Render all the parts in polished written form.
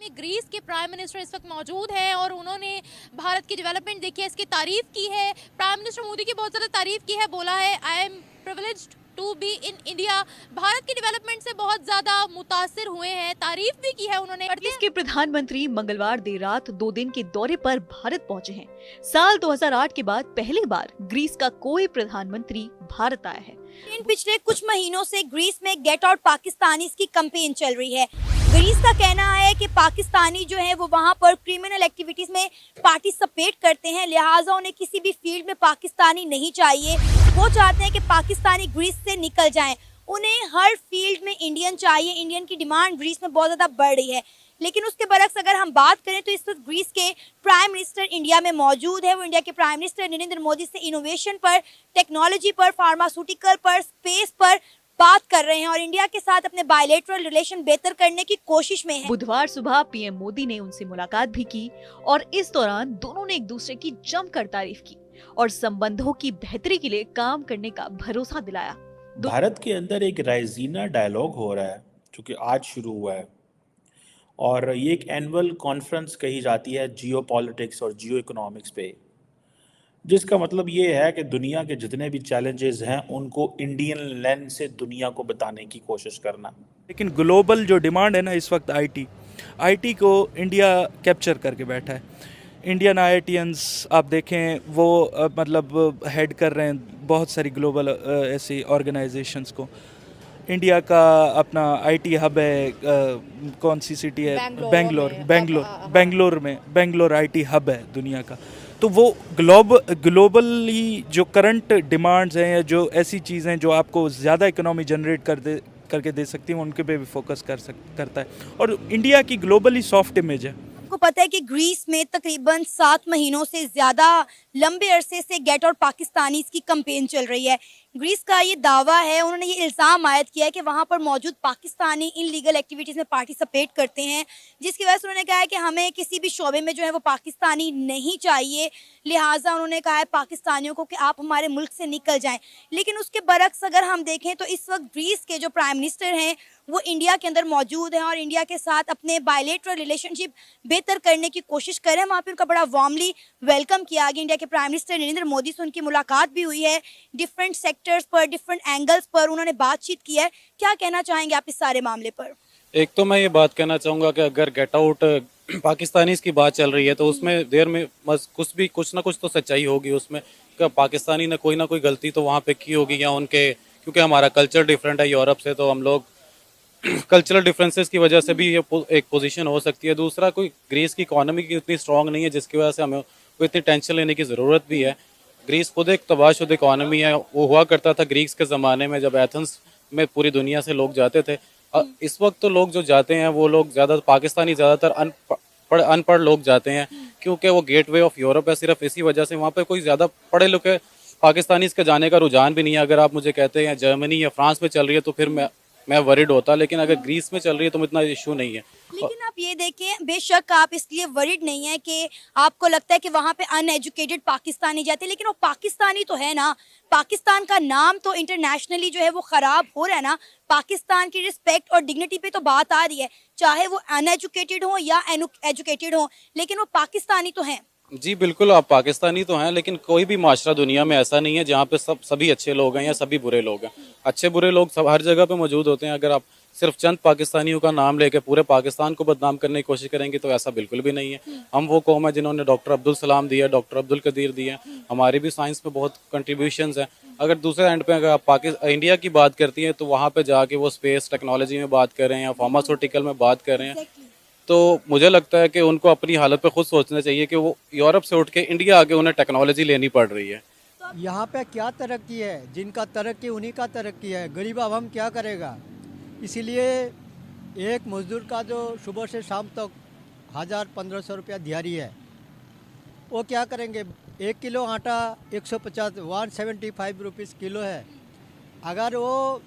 में ग्रीस के prime minister इस वक्त मौजूद हैं और उन्होंने भारत की डेवलपमेंट देखी है, इसकी तारीफ की है। प्राइम मिनिस्टर मोदी की बहुत ज़्यादा तारीफ की है, बोला है I am privileged to be in India. Bharat की डेवलपमेंट से बहुत ज्यादा मुतासिर हुए हैं, तारीफ भी की है उन्होंने। ग्रीस के प्रधानमंत्री मंगलवार देर रात 2 दिन के दौरे पर भारत पहुंचे हैं। साल 2008 के बाद पहली बार ग्रीस का कोई प्रधानमंत्री भारत आया है। इन पिछले कुछ महीनों से ग्रीस में गेट आउट पाकिस्तानीज की कैंपेन चल रही है। ग्रीस का कहना है कि पाकिस्तानी जो है वो वहां पर क्रिमिनल एक्टिविटीज में पार्टिसिपेट करते हैं, लिहाजा उन्हें किसी भी फील्ड में पाकिस्तानी नहीं चाहिए। वो चाहते हैं कि पाकिस्तानी ग्रीस से निकल जाएं। उन्हें हर फील्ड में इंडियन चाहिए। इंडियन की डिमांड ग्रीस में बहुत ज़्यादा बढ़ रही है। लेकिन उसके बरक्स अगर हम बात करें तो इस वक्त ग्रीस के प्राइम मिनिस्टर इंडिया में मौजूद है। वो इंडिया के प्राइम मिनिस्टर नरेंद्र मोदी से इनोवेशन पर, टेक्नोलॉजी पर, फार्मास्यूटिकल पर, स्पेस पर बात कर रहे हैं और इंडिया के साथ अपने बायलैटरल रिलेशन बेहतर करने की कोशिश में है। बुधवार सुबह पीएम मोदी ने उनसे मुलाकात भी की और इस दौरान दोनों ने एक दूसरे की जमकर तारीफ की और संबंधों की बेहतरी के लिए काम करने का भरोसा दिलाया। भारत के अंदर एक राइजीना डायलॉग हो रहा है जो कि आज शुरू हुआ है और ये एक एनुअल कॉन्फ्रेंस कही जाती है जियो पॉलिटिक्स और जियो इकोनॉमिक्स पे, जिसका मतलब ये है कि दुनिया के जितने भी चैलेंजेस हैं उनको इंडियन लेंस से दुनिया को बताने की कोशिश करना। लेकिन ग्लोबल जो डिमांड है ना इस वक्त आईटी को इंडिया कैप्चर करके बैठा है। इंडियन आईआईटियंस आप देखें वो मतलब हेड कर रहे हैं बहुत सारी ग्लोबल ऐसी ऑर्गेनाइजेशंस को। इंडिया का अपना आईटी हब है, कौन सी सिटी है? बेंगलोर आईटी हब है दुनिया का। तो वो ग्लोबली जो करंट डिमांड्स हैं या जो ऐसी चीज़ें जो आपको ज़्यादा इकोनॉमी जनरेट करके दे सकती हैं उनके पे भी फोकस करता है और इंडिया की ग्लोबली सॉफ्ट इमेज है। आपको पता है कि ग्रीस में तकरीबन 7 महीनों से ज़्यादा लंबे अरसे से गेट आउट पाकिस्तानीज की कैंपेन चल रही है। ग्रीस का ये दावा है, उन्होंने ये इल्ज़ाम आयद किया है कि वहाँ पर मौजूद पाकिस्तानी इनलीगल एक्टिविटीज़ में पार्टिसिपेट करते हैं, जिसकी वजह से उन्होंने कहा है कि हमें किसी भी शोबे में जो है वो पाकिस्तानी नहीं चाहिए। लिहाजा उन्होंने कहा है पाकिस्तानियों को कि आप हमारे मुल्क से निकल जाएं। लेकिन उसके बरक्स अगर हम देखें तो इस वक्त ग्रीस के जो प्राइम मिनिस्टर हैं वो इंडिया के अंदर मौजूद हैं और इंडिया के साथ अपने बायलैटरल रिलेशनशिप बेहतर करने की कोशिश कर रहे हैं। वहाँ पर उनका बड़ा वार्मली वेलकम किया गया। इंडिया के प्राइम मिनिस्टर नरेंद्र मोदी से उनकी मुलाकात भी हुई है। डिफरेंट सेक्टर्स पर, डिफरेंट एंगल्स पर उन्होंने बातचीत की है। क्या कहना चाहेंगे आप इस सारे मामले पर? एक तो मैं ये बात कहना चाहूँगा कि अगर गेट आउट पाकिस्तानीज़ की बात चल रही है तो उसमें देर में बस कुछ ना कुछ तो सच्चाई होगी उसमें कि पाकिस्तानी ने कोई ना कोई गलती तो वहाँ पे की होगी या उनके, क्योंकि हमारा कल्चर डिफरेंट है यूरोप से, तो हम लोग कल्चरल डिफरेंसेस की वजह से भी ये एक पोजीशन हो सकती है। दूसरा, कोई ग्रीस की इकोनॉमी की उतनी स्ट्रांग नहीं है जिसकी वजह से हमें कोई इतनी टेंशन लेने की ज़रूरत भी है। ग्रीस खुद एक तबाहशुदा इकोनॉमी है। वो हुआ करता था ग्रीक्स के ज़माने में जब एथेंस में पूरी दुनिया से लोग जाते थे। इस वक्त तो लोग जो जाते हैं वो लोग ज़्यादातर अनपढ़ लोग जाते हैं क्योंकि वो गेटवे ऑफ यूरोप है। सिर्फ इसी वजह से वहाँ पे कोई ज़्यादा पढ़े लिखे पाकिस्तानीज़ के जाने का रुझान भी नहीं है। अगर आप मुझे कहते हैं जर्मनी या फ्रांस में चल रही है तो फिर मैं वरीड होता, लेकिन अगर ग्रीस में चल रही है तो इतना इशू नहीं है। लेकिन आप ये देखें, बेशक आप इसलिए वरीड नहीं है कि आपको लगता है कि वहाँ पे अनएजुकेटेड पाकिस्तानी जाते हैं, लेकिन वो पाकिस्तानी तो है ना। पाकिस्तान का नाम तो इंटरनेशनली जो है वो ख़राब हो रहा है ना। पाकिस्तान की रिस्पेक्ट और डिग्निटी पे तो बात आ रही है, चाहे वो अनएजुकेटेड हो या एजुकेटेड हो, लेकिन वो पाकिस्तानी तो हैं। जी बिल्कुल, आप पाकिस्तानी तो हैं, लेकिन कोई भी माशरा दुनिया में ऐसा नहीं है जहाँ पे सभी अच्छे लोग हैं या सभी बुरे लोग हैं। अच्छे बुरे लोग सब हर जगह पे मौजूद होते हैं। अगर आप सिर्फ चंद पाकिस्तानियों का नाम लेके पूरे पाकिस्तान को बदनाम करने की कोशिश करेंगे तो ऐसा बिल्कुल भी नहीं है। हम वो कौम है जिन्होंने डॉक्टर अब्दुल सलाम दिया, डॉक्टर अब्दुल कदीर दिए, हमारी भी साइंस में बहुत कंट्रीब्यूशंस हैं। अगर दूसरे एंड पे अगर आप इंडिया की बात करती हैं तो वहाँ पे जाके वो स्पेस टेक्नोलॉजी में बात कर रहे हैं या फार्मास्यूटिकल में बात कर रहे हैं, तो मुझे लगता है कि उनको अपनी हालत पे खुद सोचना चाहिए कि वो यूरोप से उठ के इंडिया आके उन्हें टेक्नोलॉजी लेनी पड़ रही है। यहाँ पे क्या तरक्की है? जिनका तरक्की उन्हीं का तरक्की है, गरीब आवाम क्या करेगा? इसीलिए एक मजदूर का जो सुबह से शाम तक 1000-1500 रुपया दिहाड़ी है, वो क्या करेंगे? 1 किलो आटा 175 रुपीज़ किलो है। अगर वो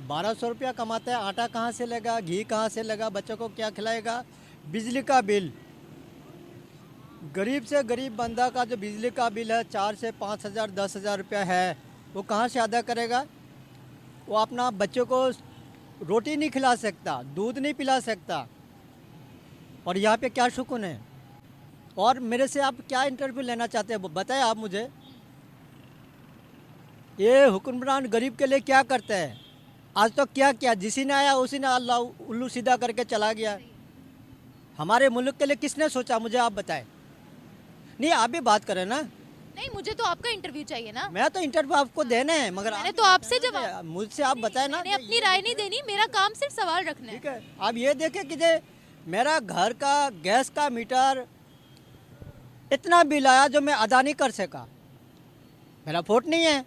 1200 रुपया कमाता है, आटा कहाँ से लेगा, घी कहाँ से लेगा, बच्चों को क्या खिलाएगा? बिजली का बिल, गरीब से गरीब बंदा का जो बिजली का बिल है 4 से 5000 10,000 रुपया है, वो कहाँ से अदा करेगा? वो अपना बच्चों को रोटी नहीं खिला सकता, दूध नहीं पिला सकता। और यहाँ पे क्या सुकून है? और मेरे से आप क्या इंटरव्यू लेना चाहते हैं बताएं आप मुझे। ये हुक्मरान गरीब के लिए क्या करते हैं? आज तो क्या किया, जिसी ने आया उसी ने अल्लाह उल्लू सीधा करके चला गया। हमारे मुल्क के लिए किसने सोचा, मुझे आप बताएं। नहीं, आप भी बात करें ना। नहीं, मुझे तो आपका इंटरव्यू चाहिए ना। मैं तो इंटरव्यू आपको देने हैं, मगर मैंने आप तो आपसे जवाब, मुझसे आप बताएं ना। मैंने अपनी राय नहीं देनी, मेरा काम सिर्फ सवाल रखना है। ठीक है, आप ये देखें कि जे मेरा घर का गैस का मीटर इतना बिल आया जो मैं अदा नहीं कर सका। मेरा फोट नहीं है,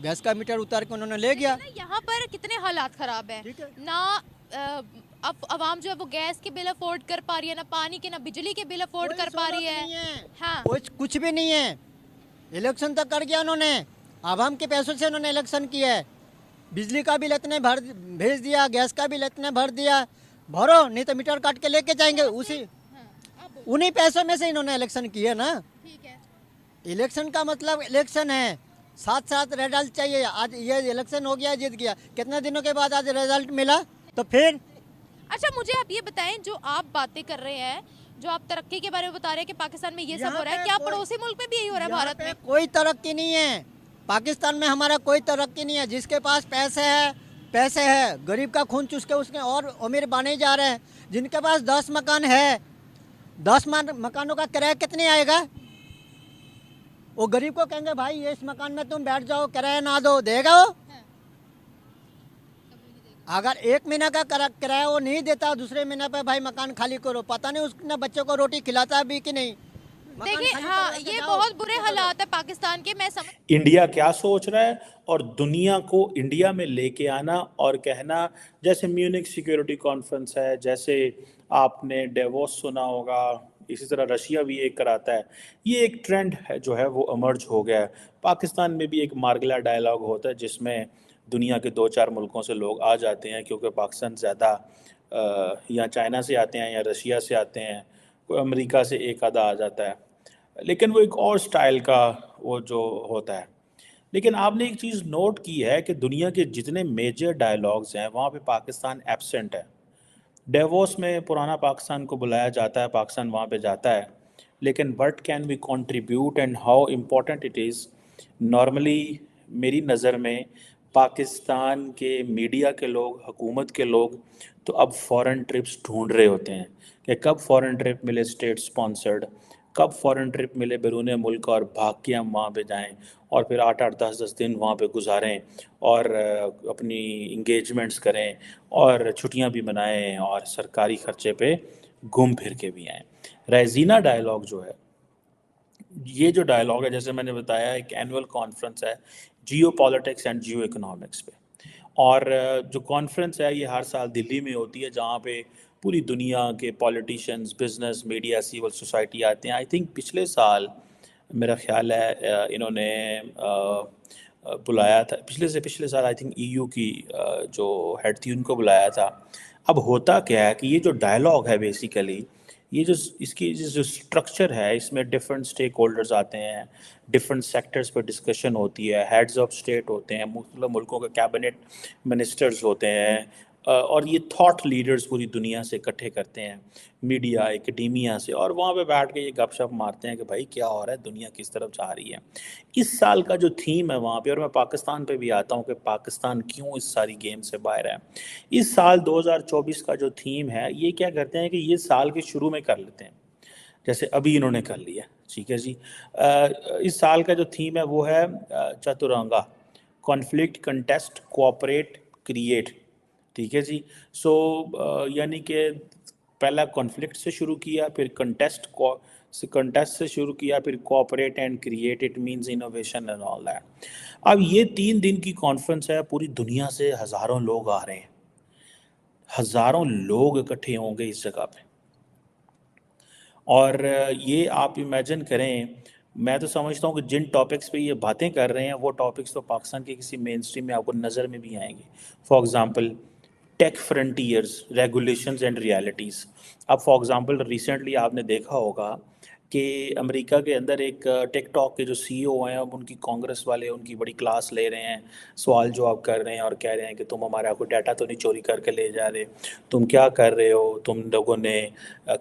गैस का मीटर उतार के उन्होंने ले गया। ना यहाँ पर कितने हालात खराब है ठीक है। ना। अब आवाम जो है वो गैस के बिल अफोर्ड कर पा रही है, ना पानी के ना बिजली के बिल अफोर्ड कर पा रही नहीं है। है। हाँ, कुछ भी नहीं है। इलेक्शन तक कर गया उन्होंने, आवाम के पैसों से उन्होंने इलेक्शन किया है। बिजली का बिल इतने भेज दिया, गैस का बिल इतने भर दिया। भरो, नहीं तो मीटर काट के लेके जाएंगे। उन्हीं पैसों में से इन्होंने इलेक्शन किया ना। ठीक है। इलेक्शन का मतलब इलेक्शन है, साथ साथ रिजल्ट चाहिए। आज ये इलेक्शन हो गया, जीत गया, कितने दिनों के बाद आज रिजल्ट मिला, तो फिर अच्छा, मुझे आप ये बताएं, जो आप बातें कर रहे हैं, जो आप तरक्की के बारे में बता रहे हैं कि पाकिस्तान में ये सब हो रहा है, क्या पड़ोसी मुल्क में भी यही हो रहा है? भारत में कोई तरक्की नहीं है। पाकिस्तान में हमारा कोई तरक्की नहीं है। जिसके पास पैसे है, गरीब का खून चूस के उसके और अमीर बने जा रहे हैं। जिनके पास 10 मकान है, 10 मकानों का किराया कितने आएगा? वो गरीब को कहेंगे भाई ये इस मकान में तुम बैठ जाओ, किराया ना दो, देगा वो? अगर 1 महीना का किराया वो नहीं देता, दूसरे महीने पे भाई मकान खाली करो, पता नहीं उसने बच्चों को रोटी खिलाता भी कि नहीं। देखिए, हाँ, ये बहुत बुरे हालात है पाकिस्तान के। मैं समझ, इंडिया क्या सोच रहा है और दुनिया को इंडिया में लेके आना और कहना, जैसे म्यूनिक सिक्योरिटी कॉन्फ्रेंस है, जैसे आपने डेवोस सुना होगा, इसी तरह रशिया भी एक कराता है। ये एक ट्रेंड है जो है वो इमर्ज हो गया है। पाकिस्तान में भी एक मार्गला डायलॉग होता है जिसमें दुनिया के 2-4 मुल्कों से लोग आ जाते हैं, क्योंकि पाकिस्तान ज़्यादा या चाइना से आते हैं या रशिया से आते हैं, कोई अमेरिका से एक आधा आ जाता है, लेकिन वो एक और स्टाइल का वो जो होता है। लेकिन आपने एक चीज़ नोट की है कि दुनिया के जितने मेजर डायलॉग्स हैं वहाँ पे पाकिस्तान एब्सेंट है। डेवोस में पुराना पाकिस्तान को बुलाया जाता है, पाकिस्तान वहाँ पे जाता है, लेकिन what can we contribute and how important it is. Normally मेरी नज़र में पाकिस्तान के मीडिया के लोग, हुकूमत के लोग तो अब फॉरेन ट्रिप्स ढूंढ रहे होते हैं कि कब फॉरेन ट्रिप मिले स्टेट स्पॉन्सर्ड, कब फॉरेन ट्रिप मिले बैरून मुल्क और भाग के हम वहाँ पे जाएं और फिर 8-8 10-10 दिन वहाँ पे गुजारें और अपनी इंगेजमेंट्स करें और छुट्टियाँ भी मनाएं और सरकारी खर्चे पे घूम फिर के भी आएँ। रेजीना डायलॉग जो है, ये जो डायलॉग है, जैसे मैंने बताया, एक एनुअल कॉन्फ्रेंस है जियो पॉलिटिक्स एंड जियो इकोनॉमिक्स पे। और जो कॉन्फ्रेंस है ये हर साल दिल्ली में होती है, जहाँ पे पूरी दुनिया के politicians, business, media, civil society आते हैं। आई थिंक पिछले साल मेरा ख्याल है इन्होंने बुलाया था, पिछले साल आई थिंक ईयू की जो हेड थी उनको बुलाया था। अब होता क्या है कि ये जो डायलॉग है बेसिकली, ये जो इसकी जो स्ट्रक्चर है, इसमें डिफरेंट स्टेक होल्डर्स आते हैं, डिफरेंट सेक्टर्स पर डिस्कशन होती है, हेड्स ऑफ स्टेट होते हैं, मुख्तलिफ मुल्कों के कैबिनेट मिनिस्टर्स होते हैं, और ये थॉट लीडर्स पूरी दुनिया से इकट्ठे करते हैं, मीडिया, एकेडेमिया से, और वहाँ पे बैठ के ये गपशप मारते हैं कि भाई क्या हो रहा है, दुनिया किस तरफ जा रही है। इस साल का जो थीम है वहाँ पे, और मैं पाकिस्तान पे भी आता हूँ कि पाकिस्तान क्यों इस सारी गेम से बाहर है। इस साल 2024 का जो थीम है, ये क्या करते हैं कि ये साल के शुरू में कर लेते हैं, जैसे अभी इन्होंने कर लिया, ठीक है जी। इस साल का जो थीम है वो है Chaturanga, conflict, contest, cooperate, create, ठीक है जी। सो यानी कि पहला कॉन्फ्लिक्ट से शुरू किया, फिर कंटेस्ट से शुरू किया, फिर cooperate and create, it means innovation and all that. अब ये 3 दिन की कॉन्फ्रेंस है, पूरी दुनिया से हज़ारों लोग आ रहे हैं, हज़ारों लोग इकट्ठे होंगे इस जगह पे। और ये आप इमेजिन करें, मैं तो समझता हूँ कि जिन टॉपिक्स पे ये बातें कर रहे हैं वो टॉपिक्स तो पाकिस्तान के किसी मेन स्ट्रीम में आपको नज़र में भी आएंगे। For example tech frontiers, regulations and realities. अब फॉर एग्जांपल रिसेंटली आपने देखा होगा कि अमेरिका के अंदर एक टिकटॉक के जो सीईओ हैं, अब उनकी कांग्रेस वाले उनकी बड़ी क्लास ले रहे हैं, सवाल जवाब कर रहे हैं और कह रहे हैं कि तुम हमारा कोई डाटा तो नहीं चोरी करके ले जा रहे, तुम क्या कर रहे हो, तुम लोगों ने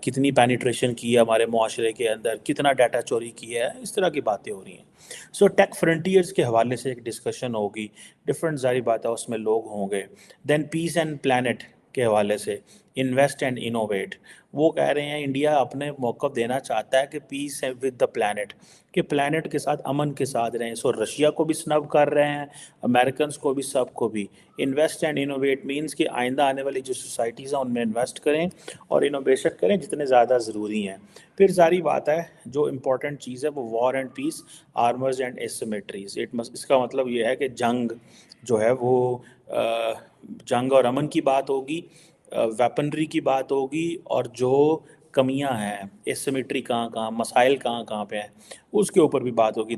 कितनी पेनिट्रेशन की है हमारे मुआशरे के अंदर, कितना डाटा चोरी किया है, इस तरह की बातें हो रही हैं। सो टेक फ्रंटियर्स के हवाले से एक डिस्कशन होगी, डिफरेंट सारी बातें उसमें लोग होंगे। देन पीस एंड प्लानट के हवाले से इन्वेस्ट एंड इनोवेट, वो कह रहे हैं इंडिया अपने मौक़िफ़ देना चाहता है कि पीस है विद द प्लानट, कि प्लानट के साथ अमन के साथ रहें। सो रशिया को भी स्नब कर रहे हैं, अमेरिकन को भी, सबको भी। इन्वेस्ट एंड इनोवेट मीन्स कि आइंदा आने वाली जो सोसाइटीज़ हैं उनमें इन्वेस्ट करें और इनोवेशन करें जितने ज़्यादा ज़रूरी हैं। फिर सारी बात है जो इम्पोर्टेंट चीज़ है वो war and peace, armours and asymmetries. इसका मतलब ये है कि जंग जो है वो जंग और अमन की बात होगी, वेपनरी की बात होगी, और जो कमियां हैं, एसिमेट्री कहाँ कहाँ, मसाइल कहाँ कहाँ पे हैं, उसके ऊपर भी बात होगी।